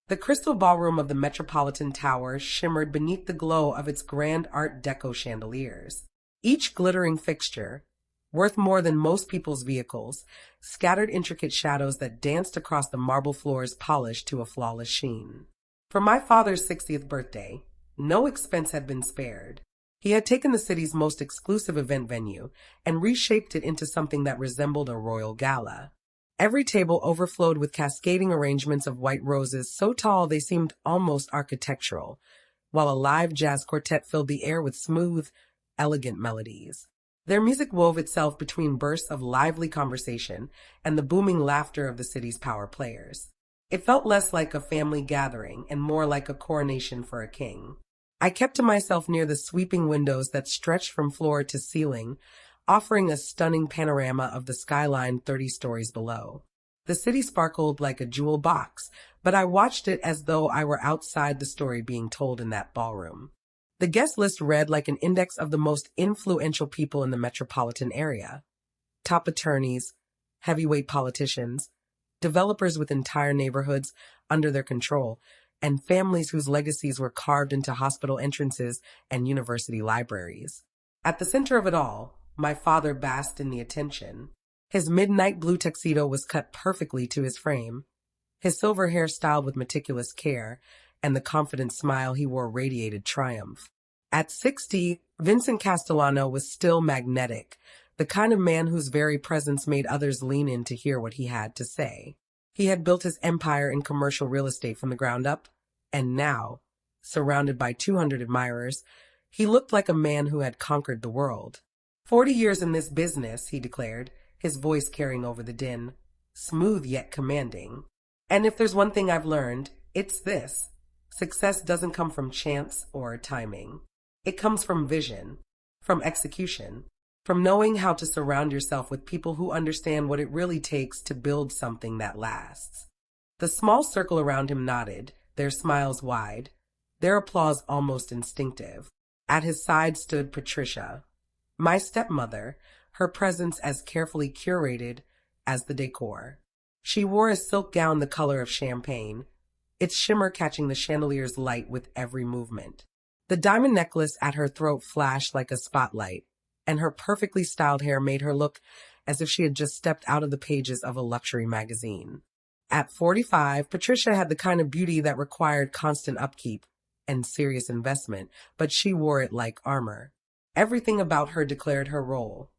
The crystal ballroom of the Metropolitan Tower shimmered beneath the glow of its grand Art Deco chandeliers. Each glittering fixture, worth more than most people's vehicles, scattered intricate shadows that danced across the marble floors polished to a flawless sheen. For my father's 60th birthday, no expense had been spared. He had taken the city's most exclusive event venue and reshaped it into something that resembled a royal gala. Every table overflowed with cascading arrangements of white roses so tall they seemed almost architectural, while a live jazz quartet filled the air with smooth, elegant melodies. Their music wove itself between bursts of lively conversation and the booming laughter of the city's power players. It felt less like a family gathering and more like a coronation for a king. I kept to myself near the sweeping windows that stretched from floor to ceiling, offering a stunning panorama of the skyline 30 stories below. The city sparkled like a jewel box, but I watched it as though I were outside the story being told in that ballroom. The guest list read like an index of the most influential people in the metropolitan area. Top attorneys, heavyweight politicians, developers with entire neighborhoods under their control, and families whose legacies were carved into hospital entrances and university libraries. At the center of it all, my father basked in the attention. His midnight blue tuxedo was cut perfectly to his frame, his silver hair styled with meticulous care, and the confident smile he wore radiated triumph. At 60, Vincent Castellano was still magnetic, the kind of man whose very presence made others lean in to hear what he had to say. He had built his empire in commercial real estate from the ground up, and now, surrounded by 200 admirers, he looked like a man who had conquered the world. 40 years in this business, he declared, his voice carrying over the din, smooth yet commanding. And if there's one thing I've learned, it's this. Success doesn't come from chance or timing. It comes from vision, from execution, from knowing how to surround yourself with people who understand what it really takes to build something that lasts. The small circle around him nodded, their smiles wide, their applause almost instinctive. At his side stood Patricia, my stepmother, her presence as carefully curated as the decor. She wore a silk gown the color of champagne, its shimmer catching the chandelier's light with every movement. The diamond necklace at her throat flashed like a spotlight, and her perfectly styled hair made her look as if she had just stepped out of the pages of a luxury magazine. At 45, Patricia had the kind of beauty that required constant upkeep and serious investment, but she wore it like armor. Everything about her declared her role,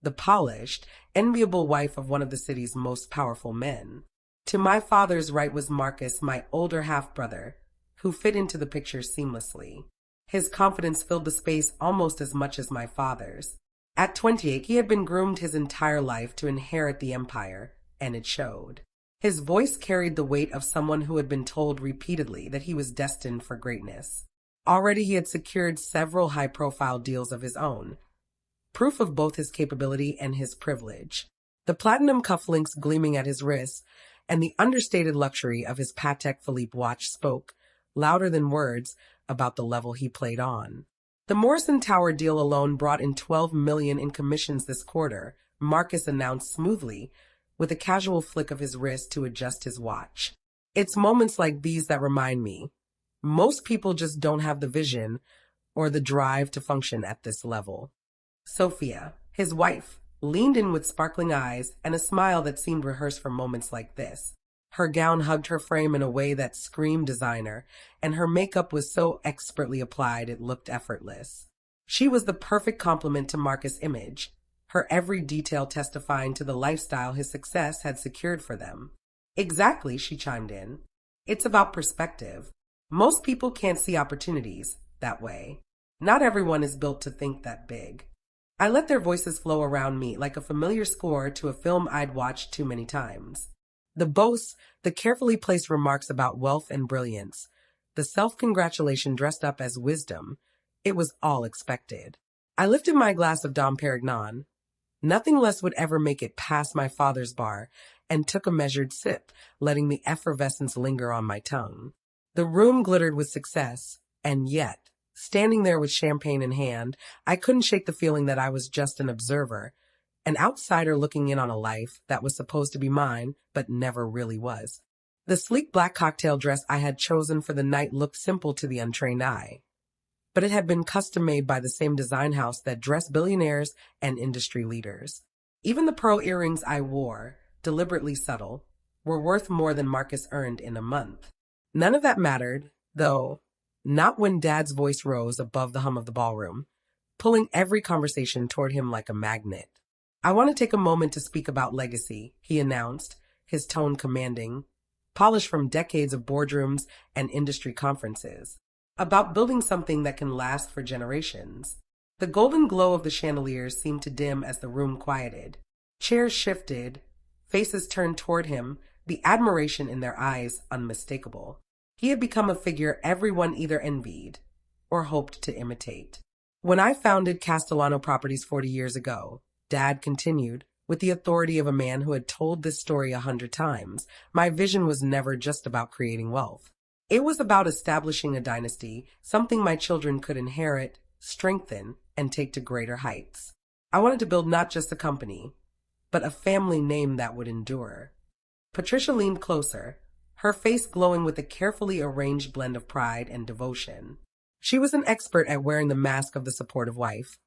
the polished, enviable wife of one of the city's most powerful men. To my father's right was Marcus, my older half-brother, who fit into the picture seamlessly. His confidence filled the space almost as much as my father's. At 28, he had been groomed his entire life to inherit the empire, and it showed. His voice carried the weight of someone who had been told repeatedly that he was destined for greatness. Already he had secured several high-profile deals of his own, proof of both his capability and his privilege. The platinum cufflinks gleaming at his wrists and the understated luxury of his Patek Philippe watch spoke, louder than words, about the level he played on. The Morrison Tower deal alone brought in $12 million in commissions this quarter, Marcus announced smoothly, with a casual flick of his wrist to adjust his watch. It's moments like these that remind me, most people just don't have the vision or the drive to function at this level. Sophia, his wife, leaned in with sparkling eyes and a smile that seemed rehearsed for moments like this. Her gown hugged her frame in a way that screamed designer, and her makeup was so expertly applied it looked effortless. She was the perfect complement to Marcus' image, her every detail testifying to the lifestyle his success had secured for them. Exactly, she chimed in. It's about perspective. Most people can't see opportunities that way. Not everyone is built to think that big. I let their voices flow around me like a familiar score to a film I'd watched too many times. The boasts, the carefully placed remarks about wealth and brilliance, the self-congratulation dressed up as wisdom, it was all expected. I lifted my glass of Dom Perignon. Nothing less would ever make it past my father's bar, and took a measured sip, letting the effervescence linger on my tongue. The room glittered with success, and yet, standing there with champagne in hand, I couldn't shake the feeling that I was just an observer, an outsider looking in on a life that was supposed to be mine, but never really was. The sleek black cocktail dress I had chosen for the night looked simple to the untrained eye, but it had been custom made by the same design house that dressed billionaires and industry leaders. Even the pearl earrings I wore, deliberately subtle, were worth more than Marcus earned in a month. None of that mattered, though, not when Dad's voice rose above the hum of the ballroom, pulling every conversation toward him like a magnet. I want to take a moment to speak about legacy, he announced, his tone commanding, polished from decades of boardrooms and industry conferences, about building something that can last for generations. The golden glow of the chandeliers seemed to dim as the room quieted. Chairs shifted, faces turned toward him, the admiration in their eyes unmistakable. He had become a figure everyone either envied or hoped to imitate. When I founded Castellano Properties 40 years ago, Dad continued, with the authority of a man who had told this story 100 times, my vision was never just about creating wealth. It was about establishing a dynasty, something my children could inherit, strengthen, and take to greater heights. I wanted to build not just a company, but a family name that would endure. Patricia leaned closer, her face glowing with a carefully arranged blend of pride and devotion. She was an expert at wearing the mask of the supportive wife,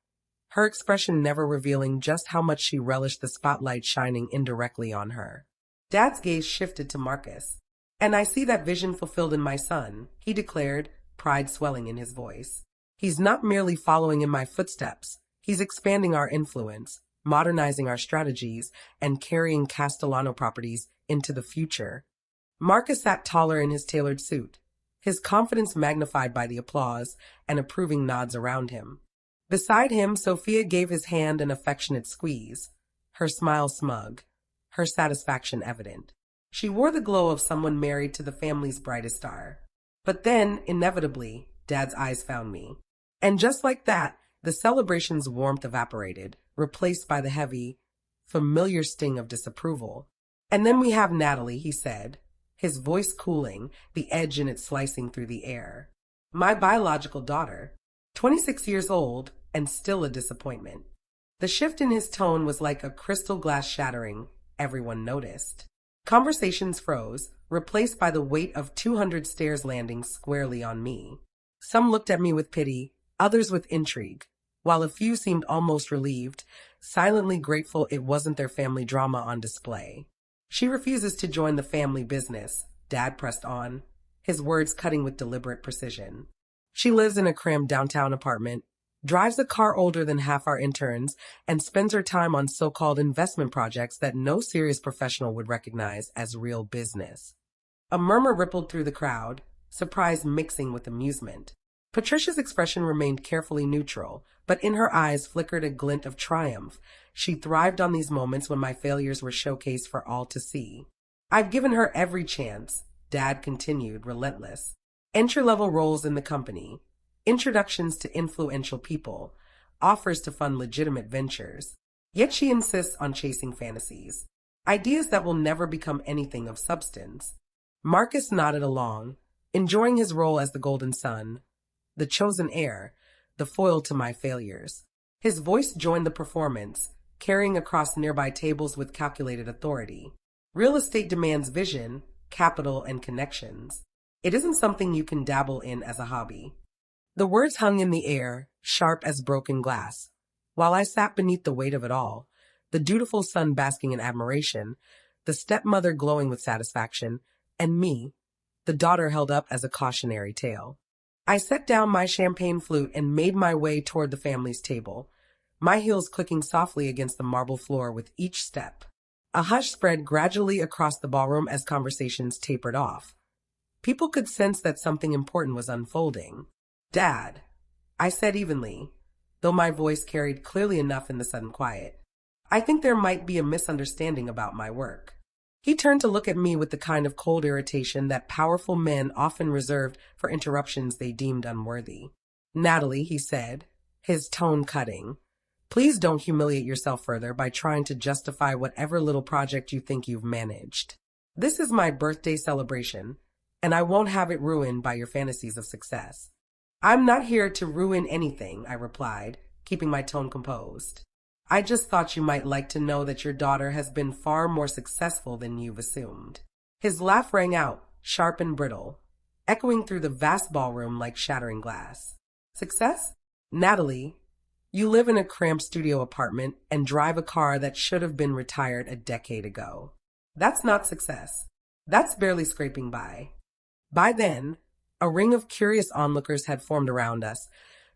her expression never revealing just how much she relished the spotlight shining indirectly on her. Dad's gaze shifted to Marcus. And I see that vision fulfilled in my son, he declared, pride swelling in his voice. He's not merely following in my footsteps. He's expanding our influence, modernizing our strategies, and carrying Castellano Properties into the future. Marcus sat taller in his tailored suit, his confidence magnified by the applause and approving nods around him. Beside him, Sophia gave his hand an affectionate squeeze, her smile smug, her satisfaction evident. She wore the glow of someone married to the family's brightest star. But then, inevitably, Dad's eyes found me. And just like that, the celebration's warmth evaporated, replaced by the heavy, familiar sting of disapproval. And then we have Natalie, he said, his voice cooling, the edge in it slicing through the air. My biological daughter, 26 years old, and still a disappointment. The shift in his tone was like a crystal glass shattering. Everyone noticed. Conversations froze, replaced by the weight of 200 stares landing squarely on me. Some looked at me with pity, others with intrigue, while a few seemed almost relieved, silently grateful it wasn't their family drama on display. She refuses to join the family business, Dad pressed on, his words cutting with deliberate precision. She lives in a cramped downtown apartment, drives a car older than half our interns, and spends her time on so-called investment projects that no serious professional would recognize as real business. A murmur rippled through the crowd, surprise mixing with amusement. Patricia's expression remained carefully neutral, but in her eyes flickered a glint of triumph. She thrived on these moments when my failures were showcased for all to see. I've given her every chance, Dad continued, relentless. Entry-level roles in the company, introductions to influential people, offers to fund legitimate ventures. Yet she insists on chasing fantasies, ideas that will never become anything of substance. Marcus nodded along, enjoying his role as the golden son, the chosen heir, the foil to my failures. His voice joined the performance, carrying across nearby tables with calculated authority. Real estate demands vision, capital, and connections. It isn't something you can dabble in as a hobby. The words hung in the air, sharp as broken glass. While I sat beneath the weight of it all, the dutiful son basking in admiration, the stepmother glowing with satisfaction, and me, the daughter held up as a cautionary tale. I set down my champagne flute and made my way toward the family's table, my heels clicking softly against the marble floor with each step. A hush spread gradually across the ballroom as conversations tapered off. People could sense that something important was unfolding. Dad, I said evenly, though my voice carried clearly enough in the sudden quiet. I think there might be a misunderstanding about my work. He turned to look at me with the kind of cold irritation that powerful men often reserved for interruptions they deemed unworthy. Natalie, he said, his tone cutting, please don't humiliate yourself further by trying to justify whatever little project you think you've managed. This is my birthday celebration, and I won't have it ruined by your fantasies of success. I'm not here to ruin anything, I replied, keeping my tone composed. I just thought you might like to know that your daughter has been far more successful than you've assumed. His laugh rang out, sharp and brittle, echoing through the vast ballroom like shattering glass. Success? Natalie, you live in a cramped studio apartment and drive a car that should have been retired a decade ago. That's not success. That's barely scraping by. By then, a ring of curious onlookers had formed around us,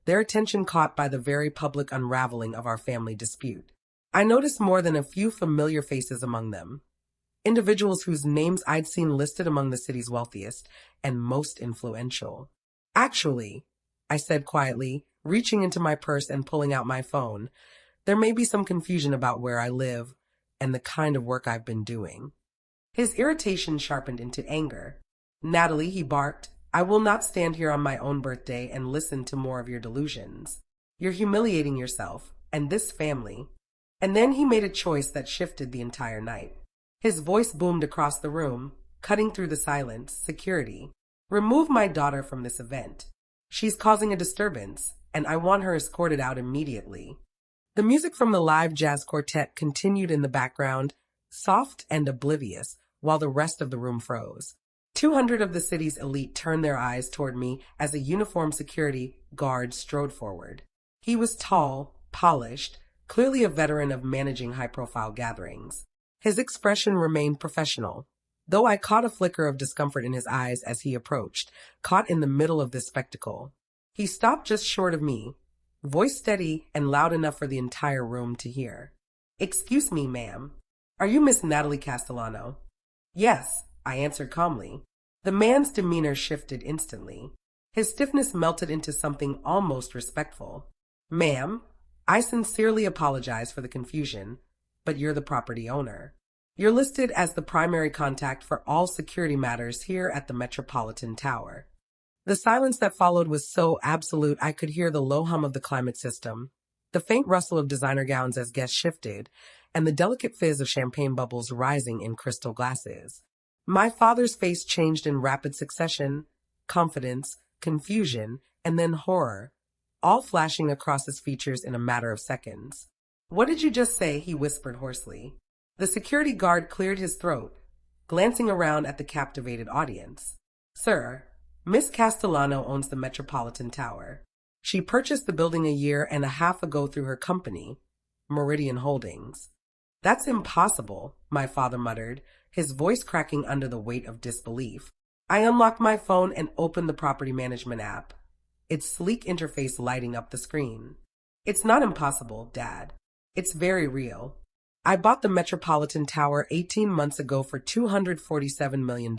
their attention caught by the very public unraveling of our family dispute. I noticed more than a few familiar faces among them, individuals whose names I'd seen listed among the city's wealthiest and most influential. Actually, I said quietly, reaching into my purse and pulling out my phone, there may be some confusion about where I live and the kind of work I've been doing. His irritation sharpened into anger. Natalie, he barked, I will not stand here on my own birthday and listen to more of your delusions. You're humiliating yourself and this family. And then he made a choice that shifted the entire night. His voice boomed across the room, cutting through the silence. Security. Remove my daughter from this event. She's causing a disturbance, and I want her escorted out immediately. The music from the live jazz quartet continued in the background, soft and oblivious, while the rest of the room froze. 200 of the city's elite turned their eyes toward me as a uniformed security guard strode forward. He was tall, polished, clearly a veteran of managing high-profile gatherings. His expression remained professional, though I caught a flicker of discomfort in his eyes as he approached, caught in the middle of this spectacle. He stopped just short of me, voice steady and loud enough for the entire room to hear. Excuse me, ma'am. Are you Miss Natalie Castellano? Yes, I answered calmly. The man's demeanor shifted instantly. His stiffness melted into something almost respectful. Ma'am, I sincerely apologize for the confusion, but you're the property owner. You're listed as the primary contact for all security matters here at the Metropolitan Tower. The silence that followed was so absolute I could hear the low hum of the climate system, the faint rustle of designer gowns as guests shifted, and the delicate fizz of champagne bubbles rising in crystal glasses. My father's face changed in rapid succession, confidence, confusion, and then horror, all flashing across his features in a matter of seconds. What did you just say? He whispered hoarsely. The security guard cleared his throat, glancing around at the captivated audience. Sir, Miss Castellano owns the Metropolitan Tower. She purchased the building a year and a half ago through her company, Meridian Holdings. That's impossible, my father muttered, his voice cracking under the weight of disbelief. I unlocked my phone and opened the property management app, its sleek interface lighting up the screen. It's not impossible, Dad. It's very real. I bought the Metropolitan Tower 18 months ago for $247 million,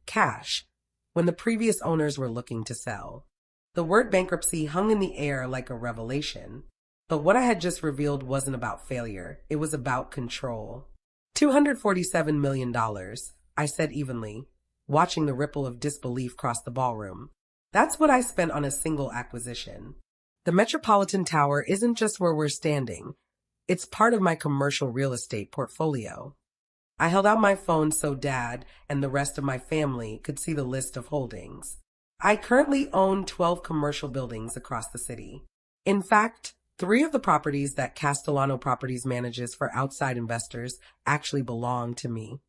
cash, when the previous owners were looking to sell. The word bankruptcy hung in the air like a revelation. But what I had just revealed wasn't about failure. It was about control. $247 million, I said evenly, watching the ripple of disbelief cross the ballroom. That's what I spent on a single acquisition. The Metropolitan Tower isn't just where we're standing. It's part of my commercial real estate portfolio. I held out my phone so Dad and the rest of my family could see the list of holdings. I currently own 12 commercial buildings across the city. In fact, 3 of the properties that Castellano Properties manages for outside investors actually belong to me.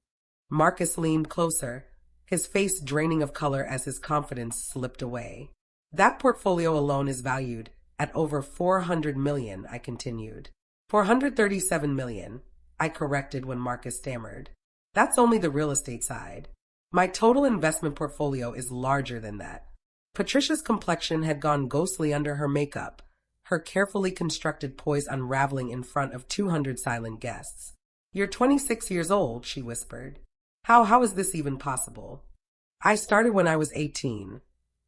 Marcus leaned closer, his face draining of color as his confidence slipped away. That portfolio alone is valued at over $400 million, I continued. $437 million, I corrected when Marcus stammered. That's only the real estate side. My total investment portfolio is larger than that. Patricia's complexion had gone ghostly under her makeup, her carefully constructed poise unraveling in front of 200 silent guests. You're 26 years old, she whispered. How is this even possible? I started when I was 18,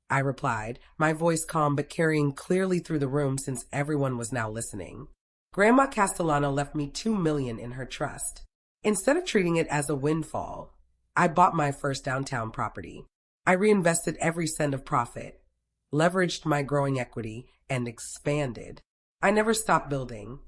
I replied, my voice calm but carrying clearly through the room since everyone was now listening. Grandma Castellano left me $2 million in her trust. Instead of treating it as a windfall, I bought my first downtown property. I reinvested every cent of profit, leveraged my growing equity, and expanded. I never stopped building.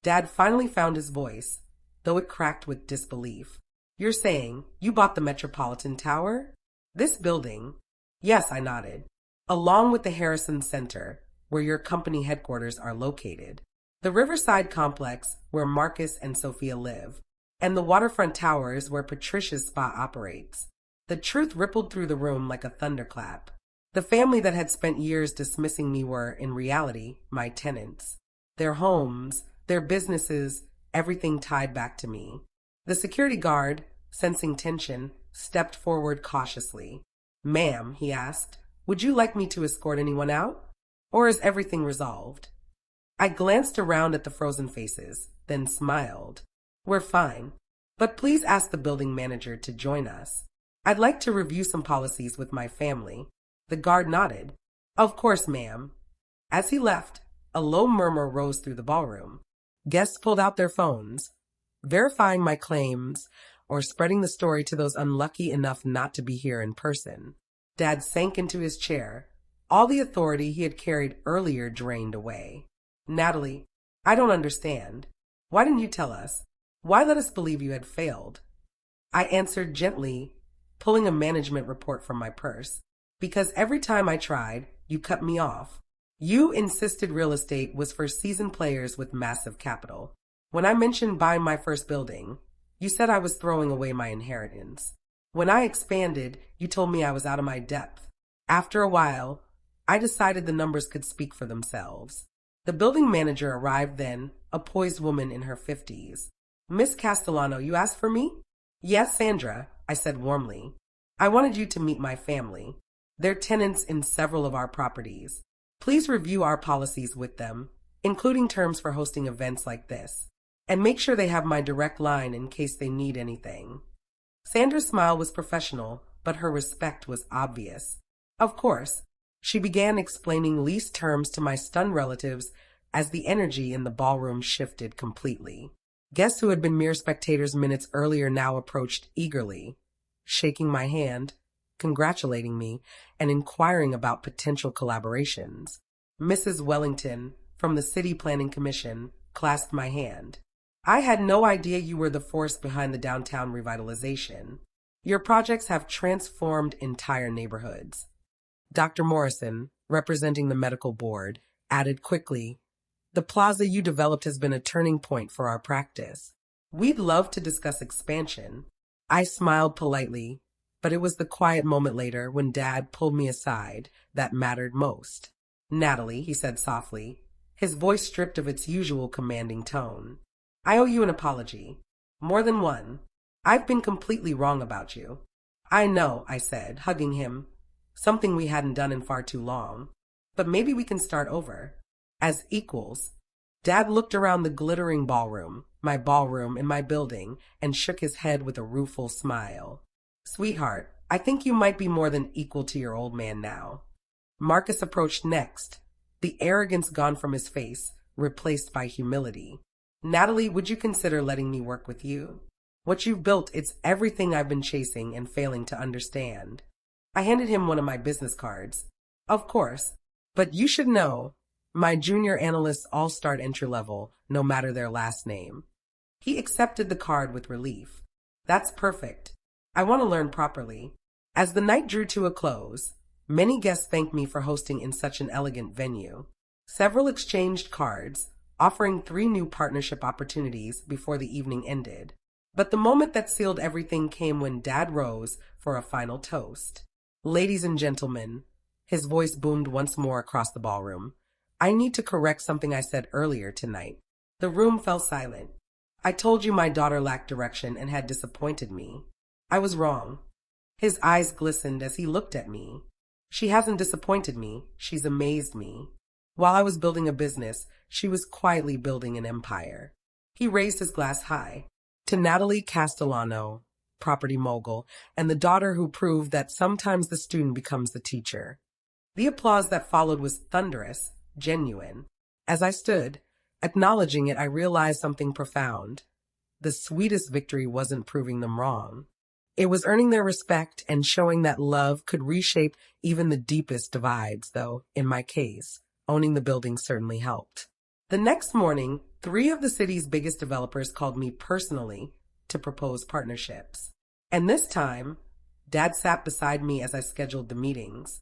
Dad finally found his voice, though it cracked with disbelief. You're saying you bought the Metropolitan Tower? This building? Yes, I nodded. Along with the Harrison Center, where your company headquarters are located. The Riverside complex, where Marcus and Sophia live. and the waterfront tower is where Patricia's spa operates. The truth rippled through the room like a thunderclap. The family that had spent years dismissing me were, in reality, my tenants. Their homes, their businesses, everything tied back to me. The security guard, sensing tension, stepped forward cautiously. "Ma'am," he asked, "would you like me to escort anyone out? Or is everything resolved?" I glanced around at the frozen faces, then smiled. "We're fine, but please ask the building manager to join us. I'd like to review some policies with my family." The guard nodded. "Of course, ma'am." As he left, a low murmur rose through the ballroom. Guests pulled out their phones, verifying my claims or spreading the story to those unlucky enough not to be here in person. Dad sank into his chair. All the authority he had carried earlier drained away. "Natalie, I don't understand. Why didn't you tell us? Why let us believe you had failed?" I answered gently, pulling a management report from my purse. "Because every time I tried, you cut me off. You insisted real estate was for seasoned players with massive capital. When I mentioned buying my first building, you said I was throwing away my inheritance. When I expanded, you told me I was out of my depth. After a while, I decided the numbers could speak for themselves." The building manager arrived then, a poised woman in her 50s. "Miss Castellano, you asked for me?" "Yes, Sandra," I said warmly. "I wanted you to meet my family. They're tenants in several of our properties. Please review our policies with them, including terms for hosting events like this. And make sure they have my direct line in case they need anything." Sandra's smile was professional, but her respect was obvious. "Of course." She began explaining lease terms to my stunned relatives as the energy in the ballroom shifted completely. Guests who had been mere spectators minutes earlier now approached eagerly, shaking my hand, congratulating me, and inquiring about potential collaborations. Mrs. Wellington, from the City Planning Commission, clasped my hand. "I had no idea you were the force behind the downtown revitalization. Your projects have transformed entire neighborhoods." Dr. Morrison, representing the medical board, added quickly, "The plaza you developed has been a turning point for our practice. We'd love to discuss expansion." I smiled politely, but it was the quiet moment later when Dad pulled me aside that mattered most. "Natalie," he said softly, his voice stripped of its usual commanding tone, "I owe you an apology. More than one. I've been completely wrong about you." "I know," I said, hugging him, something we hadn't done in far too long. "But maybe we can start over. As equals." Dad looked around the glittering ballroom, my ballroom in my building, and shook his head with a rueful smile. "Sweetheart, I think you might be more than equal to your old man now." Marcus approached next, the arrogance gone from his face, replaced by humility. "Natalie, would you consider letting me work with you? What you've built, it's everything I've been chasing and failing to understand." I handed him one of my business cards. "Of course, but you should know, my junior analysts all start entry level, no matter their last name." He accepted the card with relief. "That's perfect. I want to learn properly." As the night drew to a close, many guests thanked me for hosting in such an elegant venue. Several exchanged cards, offering 3 new partnership opportunities before the evening ended. But the moment that sealed everything came when Dad rose for a final toast. "Ladies and gentlemen," his voice boomed once more across the ballroom, "I need to correct something I said earlier tonight." The room fell silent. "I told you my daughter lacked direction and had disappointed me. I was wrong." His eyes glistened as he looked at me. "She hasn't disappointed me, she's amazed me. While I was building a business, she was quietly building an empire." He raised his glass high. "To Natalie Castellano, property mogul, and the daughter who proved that sometimes the student becomes the teacher." The applause that followed was thunderous, genuine. As I stood, acknowledging it, I realized something profound. The sweetest victory wasn't proving them wrong. It was earning their respect and showing that love could reshape even the deepest divides, though, in my case, owning the building certainly helped. The next morning, 3 of the city's biggest developers called me personally to propose partnerships. And this time, Dad sat beside me as I scheduled the meetings.